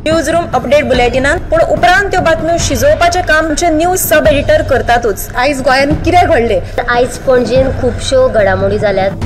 News room update बुलेटिनान पूण उपरांत त्यो बातम्यो शिजोवपाचें काम आमचे न्यूज सब एडिटर करतातूच। आयज गोंयान कितें घडलें? आयज पणजेन खुबश्यो घडामोडी जाल्यात।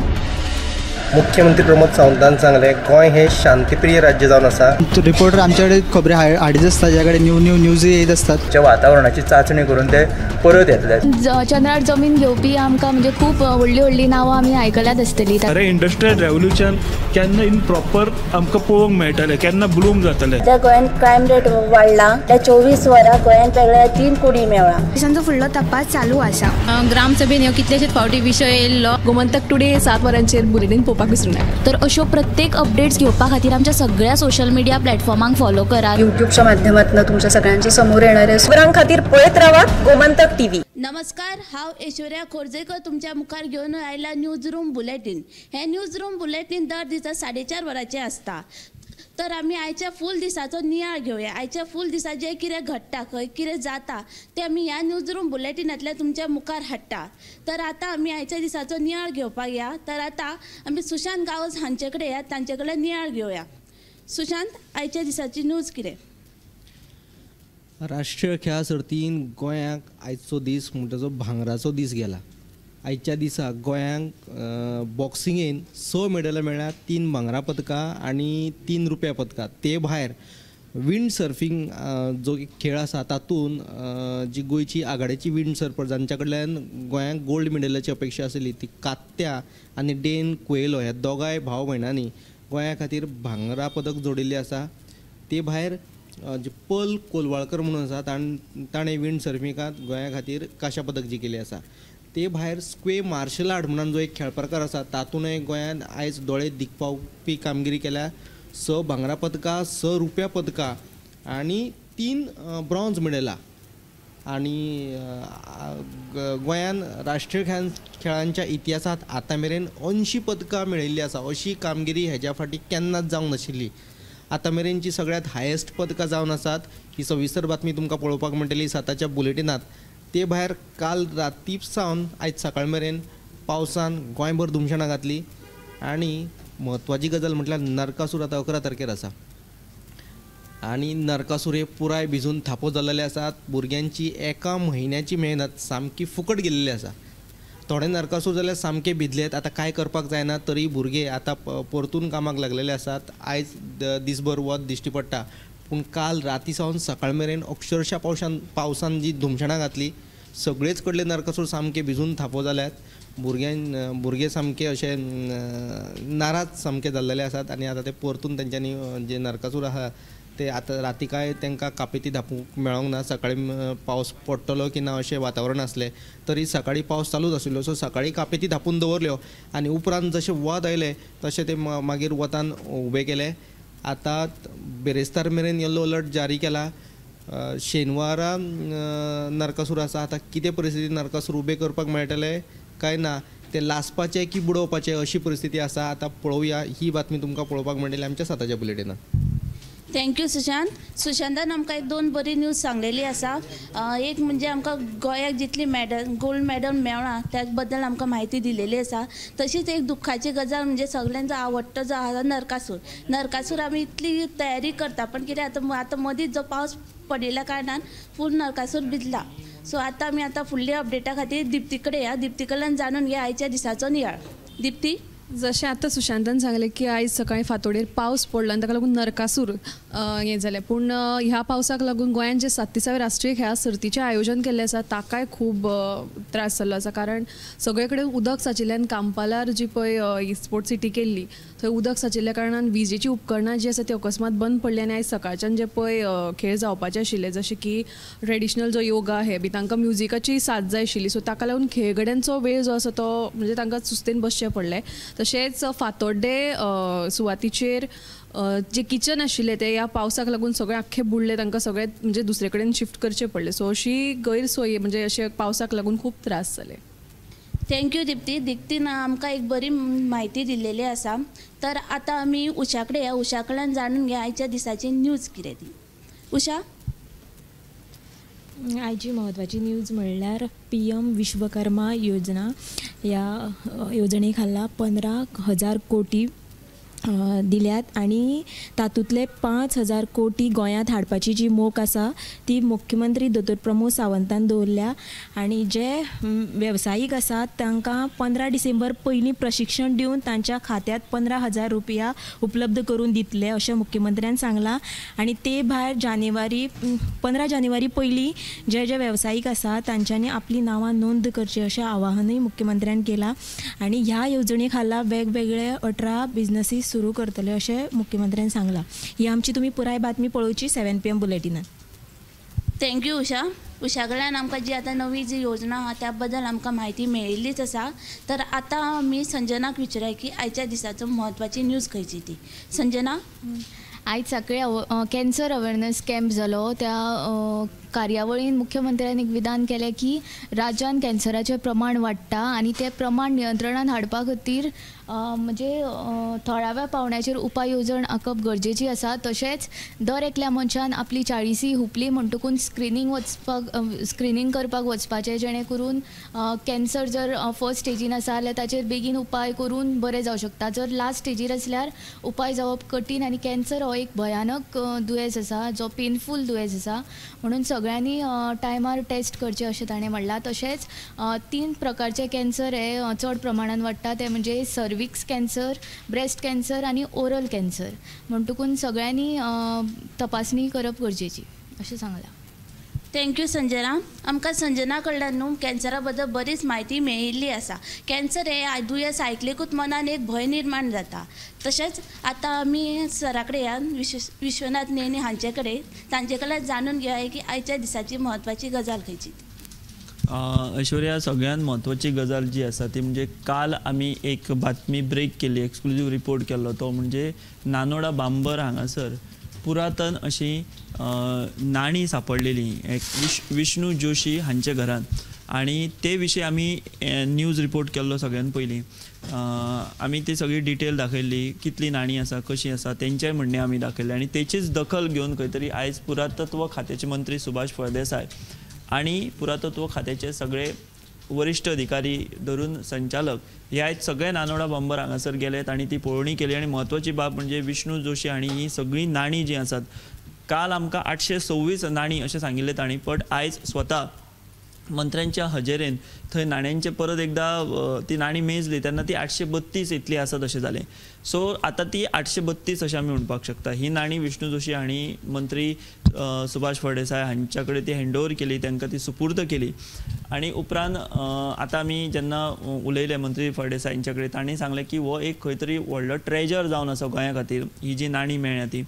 मुख्यमंत्री प्रमोद सावंतान सांगले गोंय हे शांतीप्रिय राज्य जावन आसा। रिपोर्टर आमच्याकडे खबरी हाडीत आसता, ज्याकडे न्यूज येत असतात। वातावरणाची चाचणी करून ते परत येतले। चंद्रार जमीन घेवपी आमकां म्हणजे खूब व्हडली नांवां आमी आयकल्यात आसतली। अरे इंडस्ट्रियल रेवल्यूशन केन्ना इन प्रॉपर आमकां पळोवंक मेळटलें, केन्ना ब्लूम जातलें। त्या गोंयान क्रायम रेट वाडला, त्या 24 वरां गोंयान वेगळ्या 3 कोटी मेळ्ळा। देशांचो फुडलो तपास चालू आसा। ग्रामसभेन ह्यो कितलेशेच फावटी विशय येयल्लो। गोमंतक टुडे 7 वरांचेर बुलेटिन पळोवपाक विसरूं नाका। तर अश्यो प्रत्येक अपडेट्स घेवपा खातीर आमच्या सगळ्या सोशल मीडिया प्लॅटफॉर्मांक फॉलो करा। यूट्यूबच्या माध्यमातून तुमच्या सगळ्यांच्या समोर येणाऱ्या खबरां खातीर पळयत रावात गोमंतक टीव्ही। नमस्कार, हांव ऐश्वर्या खोर्जेकर तुमच्या मुखार घेवन आयला न्यूज रूम बुलेटिन। हे न्यूज रूम बुलेटिन दर दिसा 4:30 वरांचें आसता। तर आमी आयच्या फूल दिसाचो नियाळ घेवया। आयच्या फूल दिसा जें कितें घडटा, खंय कितें जाता तें आमी ह्या न्यूज रूम बुलेटिनांतल्यान तुमच्या मुखार हाडटा। तर आतां आमी आयच्या दिसाचो नियाळ घेवपाक या। तर आतां आमी सुशांत गांवस हांचे कडेन या, तांचे कडल्यान नियाळ घेवया। सुशांत, आयच्या दिसाची न्यूज कितें? राष्ट्रीय खेळा सर्तीन गोंयांक आयचो दीस म्हणटा तो भांगराचो दीस गेला। आयच्या दिसा गोंयांक बॉक्सिंगेन 6 मेडलां मेळ्ळ्यात, 3 भांगरा पदकां आनी 3 रुप्या पदकां। ते भायर विंड सर्फींग जो खेळ आसा तातूंत जी गोंयची आघाड्याची विंड सर्फर जांच्या कडल्यान गोंयांक गोल्ड मेडलाची अपेक्षा आसली ती कात्या आनी डेन कुएलो ह्या दोगांय भाव भयणांनी गोंया खातीर भांगरा पदक जोडिल्लें आसा। ते भायर जे पल कोलवाळकर म्हणून आसा ताणें विंड सर्फिंगांत गोंया खातीर कांशा पदक जिखिल्लें आसा। ते भायर स्क्वे मार्शल आर्ट म्हणून जो एक खेळ प्रकार आसा तातूंतय गोंयान आयज दोळे दिखपावपी कामगिरी केल्या। 6 भांगरा पदकां, 6 रुप्या पदकां आनी 3 ब्रॉन्झ मेडलां। आनी गोंयान राष्ट्रीय खेळांच्या इतिहासांत आतां मेरेन 80 पदकां मेळयिल्लीं आसा। अशी कामगिरी हेज्या फाटीं केन्नाच जावंक नाशिल्ली। आतां मेरेनची सगळ्यात हायेस्ट पदकां जावन आसात। ही सविस्तर बातमी तुमकां पळोवपाक मेळटली 7च्या बुलेटिनांत। ते भायर काल राती सावन आयज सकाळ मेरेन पावसान गोंयभर धुमशाणां घातली। आनी म्हत्वाची गजाल म्हटल्यार नरकासूर आतां 11 तारखेर आसा आनी नरकासूर हे पुराय भिजून थापो जाल्ले आसात। भुरग्यांची एका म्हयन्याची मेहनत सामकी फुकट गेल्ली आसा। थोडे नरकासूर जाल्यार सामके भिजलेत, आतां कांय करपाक जायना, तरी भुरगे आतां परतून कामाक लागलेले आसात। आयज दीसभर वत दिश्टी पडटा, पूण काल राती सावन सकाळ मेरेन अक्षरशा पावसान जी धुमशाणां घातली, सगळेच कडले नरकासूर सामके भिजून थापो जाल्यात। भुरगे सामके अशे नाराज सामके जाल्लेले आसात आनी आतां ते परतून तेंच्यांनी जे नरकासूर आहा ते आतां राती काय तांकां कापेती धापूंक मेळोंक ना। सकाळीं पावस पडटलो की ना अशें वातावरण आसलें, तरी सकाळीं पावस चालूच आशिल्लो, सो सकाळीं कापेती धापून दवरल्यो आनी उपरांत जशे वत आयले तशे ते मागीर वतान उबे केले। आतां बेरेस्तार मेरेन येलो अलर्ट जारी केला। शेनवारा नरकासूर आसा, आतां कितें परिस्थिती नरकासूर उबे करपाक मेळटले काय ना, ते लासपाचे की बुडोवपाचे अशी परिस्थिती आसा। आतां पळोवया, ही बातमी तुमकां पळोवपाक मेळटली आमच्या 7च्या बुलेटिनांत। थँक्यू सुशांत। सुशांतान आमकां एक 2 बरी न्यूज सांगलेली आसा। एक म्हणजे आमकां गोंयाक जितली गोल्ड मेडल मेळ्ळा त्या बद्दल आमकां म्हायती दिलेली आसा। तशीच एक दुख्खाची गजाल म्हणजे सगळ्यांचो आवडटो जो आसा नरकासूर आमी इतली तयारी करता, पण कितें आतां मदींच जो पावस पडिल्ल्या कारणान फूल नरकासूर भिजला। सो आतां आमी फुडल्या अपडेटा खातीर दिप्ती कडेन या। दिप्ती कडल्यान जाणून घ्या आयच्या दिसाचो नियाळ। दिप्ती, जशें आतां सुशांतान सांगलें की आयज सकाळीं फांतोडेर पावस पडलो आनी ताका लागून नरकासूर हें जालें, पूण ह्या पावसाक लागून गोंयान जे 37वे राष्ट्रीय खेळा सर्तीचें आयोजन केल्लें आसा ताकाय खूब त्रास जाल्लो आसा। कारण सगळे कडेन उदक साचिल्ल्यान कांपालार जी पळय स्पोर्ट्स सिटी केल्ली थंय उदक साचिल्ल्या कारणान विजेची उपकरणां जी आसा ती अकस्मात बंद पडली आनी आयज सकाळच्यान जे पळय खेळ जावपाचे आशिल्ले जशे की ट्रेडिशनल जो योगा हे बी तांकां म्युजिकाची साथ जाय आशिल्ली, सो ताका लागून खेळगड्यांचो वेळ जो आसा तो म्हणजे तांकां सुस्तेन बसचें पडलें। तशेंच फांतोड्डे सुवातीचेर जे किचन आशिल्ले ते ह्या पावसाक लागून सगळे आख्खे बुडले, तांकां सगळे म्हणजे दुसरे कडेन शिफ्ट करचे पडले। सो अशी गैरसोय म्हणजे अशे पावसाक लागून खूब त्रास जाले। थँक्यू दिप्ती। दिप्तीन आमकां एक बरी म्हायती दिल्लेली आसा। तर आतां आमी उशा कडेन या। उशा कडल्यान जाणून घ्या आयच्या दिसाची न्यूज कितें ती। उशा, आयची म्हत्वाची न्यूज म्हणल्यार PM विश्वकर्मा योजना ह्या योजने खाला 15,000 कोटी दिल्यात आनी तातूंतले 5,000 कोटी गोंयांत हाडपाची जी मोख आसा ती मुख्यमंत्री दोतोर प्रमोद सावंतान दवरल्या आनी जे वेवसायीक आसात तांकां 15 डिसेंबर पयलीं प्रशिक्षण दिवन तांच्या खात्यांत 15,000 रुपया उपलब्ध करून दितले अशें मुख्यमंत्र्यान सांगलां आनी ते भायर 15 जानेवारी पयलीं जे वेवसायीक आसा तांच्यांनी आपली नांवां नोंद करची अशें आवाहनूय मुख्यमंत्र्यान केलां आनी ह्या येवजणे खाला वेगवेगळे 18 बिझनसीस सुरू करतले अशें मुख्यमंत्र्यान सांगलां. ही आमची तुमी पुराय बातमी पळोवची 7 PM बुलेटिनात. थँक्यू उशा कडल्यान आमकां जी आतां नवी जी योजना आहा त्या बद्दल आमकां म्हायती मेळिल्लीच आसा. तर आतां आमी संजनाक विचारया की आयच्या दिसाचो म्हत्वाची न्यूज खंयची ती. संजना, आयज सकाळी कॅन्सर अवेअरनेस कॅम्प जालो. त्या कार्यावळीन मुख्यमंत्र्यान एक विधान केलें की राज्यान कॅन्सराचें प्रमाण वाडटा आनी तें प्रमाण नियंत्रणान हाडपा खातीर म्हणजे थळाव्या पावंड्याचेर उपाय येवजण आंखप गरजेची आसा. तशेंच दर एकल्या मनशान आपली 40 हुपली म्हणटकून स्क्रिनींग करपाक वचपाचें, जेणे करून कॅन्सर जर फर्स्ट स्टेजीन आसा जाल्यार ताचेर बेगीन उपाय करून बरें जावं शकता. जर लास्ट स्टेजीर आसल्यार उपाय जावप कठीण आनी कॅन्सर हो एक भयानक दुयेंस आसा जो पेनफूल दुयेंस आसा. म्हणून सगळ्यांनी टायमार टेस्ट करचे अशें ताणें म्हणलां. तशेंच 3 प्रकारचे कॅन्सर हे चड प्रमाणान वाडटा, ते म्हणजे सर्विक्स कॅन्सर, ब्रेस्ट कॅन्सर आनी ओरल कॅन्सर. म्हणटकून सगळ्यांनी तपासणी करप गरजेची अशें सांगलां. थँक्यू संजना. आमकां संजना कडल्यान न्हू कॅन्सरा बद्दल बरीच म्हायती मेळिल्ली आसा. कॅन्सर हे दुयेंस आयकलेकूच मनान एक भंय निर्माण जाता. तशेंच आतां आमी सरा कडेन विश्वनाथ नेने हांचे कडेन तांचे कडल्यान जाणून घेवया की आयच्या दिसाची म्हत्वाची गजाल खंयची. ऐश्वर्या, सगळ्यात म्हत्वाची गजाल जी आसा ती म्हणजे काल आमी एक बातमी ब्रेक केली, एक्सक्लुझिव्ह रिपोर्ट केल्लो. तो म्हणजे नानोडा बांबर हांगासर पुरातन अशी नाणी सापडलेली एक विष्णू जोशी हांच्या घरान आनी ते विशीं आमी न्यूज रिपोर्ट केल्लो सगळ्यान पयलीं. आमी ती सगळी डिटेल दाखयल्ली, कितली नाणी आसा, कशी आसा, तेंचेय म्हणणे आमी दाखयल्ले आनी तेचीच दखल घेवन खंय तरी आयज पुरातत्व खात्याचे मंत्री सुभाष फळदेसाय आनी पुरातत्व खात्याचे सगळे वरिष्ठ अधिकारी धरून संचालक हे आयज सगळे नानोडा बांबर हांगासर गेलेत आनी ती पळोवणी केली. आनी म्हत्वाची बाब म्हणजे विष्णू जोशी हांणी ही सगळी नाणी जी आसात, काल आमकां 826 नाणी अशें सांगिल्लें तांणी, बट आयज स्वता मंत्र्यांच्या हजेरेन थंय नाण्यांचे परत एकदा ती नाणी मेजली तेन्ना ती 832 इतली आसत अशें जालें. सो आतां ती 832 अशें आमी म्हणपाक शकता. ही नाणी विष्णू जोशी हांणी मंत्री सुभाष फळदेसाय हांच्या कडेन ती हँडओवर केली, तांकां ती सुपूर्द केली. आनी उपरांत आतां आमी जेन्ना उलयले मंत्री फळदेसाय हांच्या कडेन, तांणी सांगलें की हो एक खंय तरी व्हडलो ट्रेजर जावन आसा गोंया खातीर ही जी नाणी मेळ्ळ्या ती.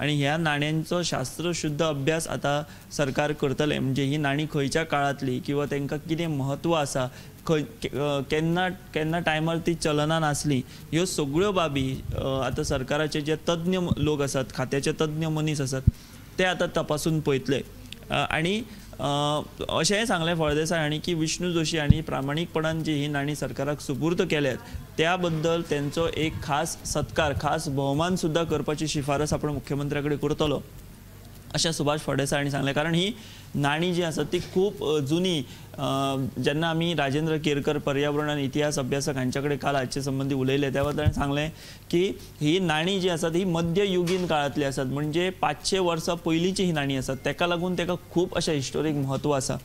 आनी ह्या नाण्यांचो शास्त्रशुद्ध अभ्यास आतां सरकार करतले. म्हणजे ही नाणी खंयच्या काळांतली किंवा तांकां कितें म्हत्व आसा, केन्ना टायमार ती चलनान आसली, ह्यो सगळ्यो बाबी आतां सरकाराचे जे तज्ञ लोक आसात, खात्याचे तज्ञ मनीस आसात, ते आतां तपासून पळयतले. आनी अशेंय सांगलें फळदेसाय हांणी की विष्णू जोशी हांणी प्रामाणीकपणान जी ही नाणी सरकाराक सुपूर्द केल्यात त्या बद्दल त्यांचो एक खास सत्कार, खास भोवमान सुद्दां करपाची शिफारस आपण मुख्यमंत्र्या कडेन करतलो अशें सुभाष फळदेसाय हांणी सांगलें. कारण ही नाणी जी आसा ती खूब जुनी. जेन्ना आमी राजेंद्र केरकर पर्यावरण आनी इतिहास अभ्यासक हांच्या कडेन काल हाचे संबंधी उलयले तेव्हा ताणें सांगलें की ही नाणी जी आसात ही मध्ययुगीन काळांतली आसात, म्हणजे 500 वर्सां पयलींची ही नाणी आसात. तेका लागून तेका खूब अशें हिस्टोरीक म्हत्व आसा.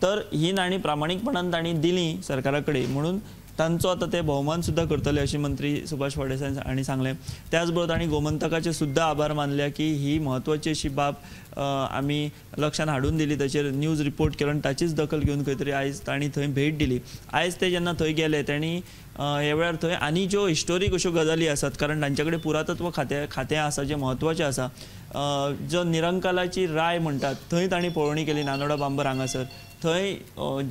तर ही नाणी प्रामाणीकपणान तांणी दिली सरकारा कडेन, म्हणून तांचो आतां ते भोवमान सुद्दां करतले अशें मंत्री सुभाष फळदेसाय हांणी सांगलें. त्याच बरोबर तांणी गोमंतकाचे सुद्दां आभार मानल्या की ही म्हत्वाची अशी बाब आमी लक्षांत हाडून दिली, ताचेर न्यूज रिपोर्ट केलो आनी ताचीच दखल घेवन खंय तरी आयज तांणी थंय भेट दिली. आयज ते जेन्ना थंय गेले तांणी ह्या वेळार थंय आनी ज्यो हिस्टोरीक अश्यो गजाली आसात, कारण तांचे कडेन पुरातत्व खातें आसा जें म्हत्वाचें आसा, जो निरंकालाची राय म्हणटात थंय तांणी पळोवणी केली नानोडा बांबर हांगासर. थंय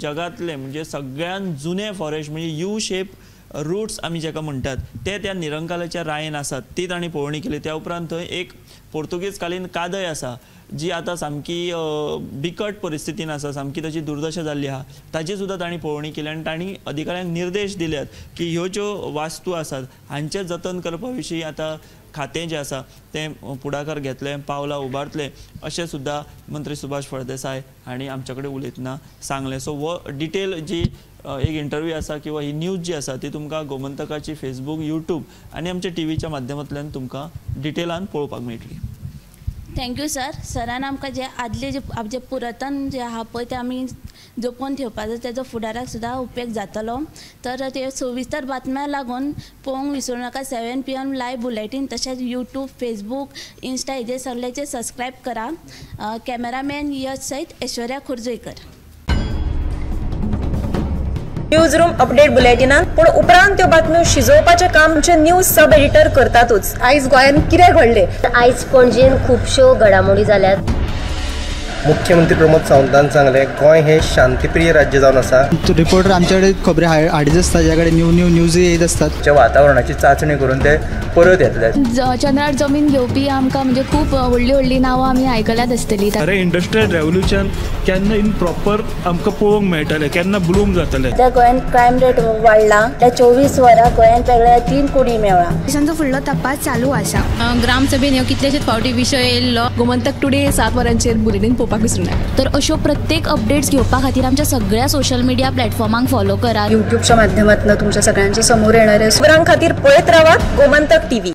जगातले म्हणजे सगळ्यात जुने फॉरेस्ट म्हणजे यू शेप रूट्स आमी जेका म्हणटात ते त्या निरंकालाच्या रायेन आसात, ती तांणी पळोवणी केली. त्या उपरांत थंय एक पोर्तुगीज कालीन कादय आसा जी आतां सामकी बिकट परिस्थितीन आसा, सामकी ताची दुर्दशा जाल्ली आहा, ताची सुद्दां तांणी पळोवणी केली. आनी तांणी अधिकाऱ्यांक निर्देश दिल्यात की ह्यो ज्यो वास्तू आसात हांचे जतन करपा विशीं आतां खातें जें आसा तें फुडाकार घेतलें, पावलां उबारतले अशें सुद्दां मंत्री सुभाष फळदेसाय हांणी आमचे कडेन उलयतना सांगलें. सो हो डिटेल जी एक इंटरव्यू आसा किंवा ही न्यूज जी आसा ती तुमकां गोमंतकाची फेसबूक, यूट्यूब आनी आमच्या टीव्हीच्या माध्यमांतल्यान तुमकां डिटेलान पळोवपाक मेळटली. Thank you sir. सरान आमकां जे आदले जे पुरातन जे आहा पळय ते आमी जपून ठेवपाचो तेजो फुडाराक सुद्दां उपेग जातलो. तर ते सविस्तर बातम्या लागून पळोवंक विसरूं नाका. 7 PM लायव्ह बुलेटीन तशेंच यूट्यूब, फेसबूक, इन्स्टा हेजे सगळ्याचे सबस्क्रायब करा. कॅमेरामॅन यश सयत ऐश्वर्या खुर्जेकर. न्यूज रूम अपडेट बुलेटिनान पूण उपरांत त्यो बातम्यो शिजोवपाचें काम आमचे न्यूज सब एडिटर करतातूच. आयज गोंयान कितें घडलें? आयज पणजेन खुबश्यो घडामोडी जाल्यात. मुख्यमंत्री प्रमोद सावंतान सांगलें गोंय हें शांतीप्रिय राज्य जावन आसा. रिपोर्टर आमचे कडेन खबरी हाडीत आसता, ताजे कडेन न्यूज येत असतात. वातावरणाची चांचणी करून ते परत येतले. चंद्रार जमीन घेवपी आमकां म्हणजे खूब व्हडली व्हडली नांवां आमी आयकल्यात आसतली. अरे इंडस्ट्रियल रेव्होल्युशन केन्ना इन प्रॉपर आमकां पळोवंक मेळटलें, केन्ना ब्लूम जातलें. त्या गोंयान क्रायम रेट वाडला. त्या 24 वरां गोंयान वेगळ्या 3 कोडी मेळ्ळा. देशांचो फुडलो तपास चालू आसा. ग्रामसभेन ह्यो कितलेशेच फावटी विशय येयल्लो. गोमंतक टुडे 7 वरांचेर बुलेटीन पळोवपाक विसरूं नाका. तर अश्यो प्रत्येक अपडेट्स घेवपा खातीर आमच्या सगळ्या सोशल मिडिया प्लॅटफॉर्मांक फॉलो करा. युट्यूबच्या माध्यमातून तुमच्या सगळ्यांच्या समोर येणाऱ्या खबरां खातीर पळयत रावात गोमंतक टीव्ही.